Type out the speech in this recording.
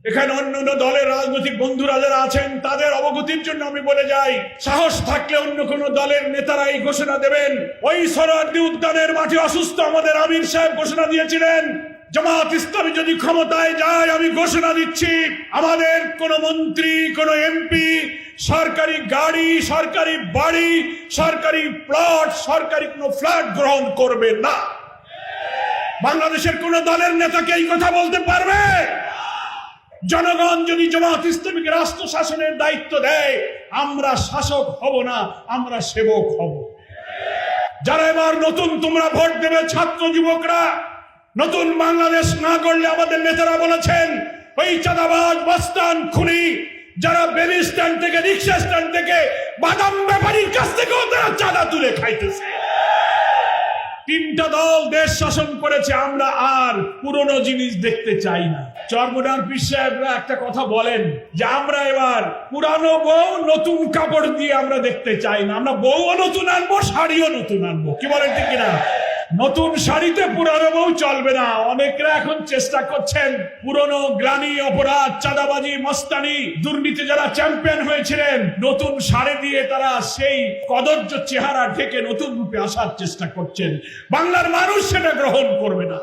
এখানে অন্য দলের রাজনৈতিক বন্ধুরা যারা আছেন তাদের অবগতির জন্য আমি বলে যাই, সাহস থাকলে অন্য কোন দলের নেতারা এই ঘোষণা দেবেন। ওই সোহরাওয়ার্দী উদ্যানের মাঠে অসুস্থ আমাদের আমির সাহেব ঘোষণা দিয়েছিলেন, জামাত ইসলামী যদি ক্ষমতায় যায় আমি ঘোষণা দিচ্ছি আমাদের কোন মন্ত্রী, কোন এমপি সরকারি গাড়ি, সরকারি বাড়ি, সরকারি প্লট, সরকারি কোন ফ্ল্যাট গ্রহণ করবে না। বাংলাদেশের কোন দলের নেতাকে এই কথা বলতে পারবে? জনগণ যদি জামাত ইসলামীকে রাষ্ট্র শাসনের দায়িত্ব দেয়, আমরা শাসক হব না, আমরা সেবক হব। যারা এবার নতুন তোমরা ভোট দেবে, ছাত্র যুবকরা, নতুন বাংলাদেশ না গড়লে আমাদের নেতারা বলেছেন ওই চাঁদাবাজ, মস্তান, খুনি যারা বেবি স্ট্যান্ড থেকে, রিক্সা স্ট্যান্ড থেকে, বাদাম ব্যাপারীর কাছ থেকেও তারা চাঁদা তুলে খাইতেছে। তিনটা দল দেশ শাসন করেছে, আমরা আর পুরনো জিনিস দেখতে চাই না। চরমোনার পীর সাহেবরা একটা কথা বলেন যে আমরা এবার পুরানো বউ নতুন কাপড় দিয়ে আমরা দেখতে চাই না, আমরা বউও নতুন আনবো, শাড়িও নতুন আনবো। কি বলেন ঠিক কিনা? নতুন শাড়িতে পুরানো বউ চলবে না। অনেকরা এখন চেষ্টা করছেন পুরনো গ্লানি, অপরাধ, চাঁদাবাজি, মস্তানি, দুর্নীতি যারা চ্যাম্পিয়ন হয়েছিলেন, নতুন শাড়ি দিয়ে তারা সেই কদর্য চেহারা ঢেকে নতুন রূপে আসার চেষ্টা করছেন। বাংলার মানুষ সেটা গ্রহণ করবে না।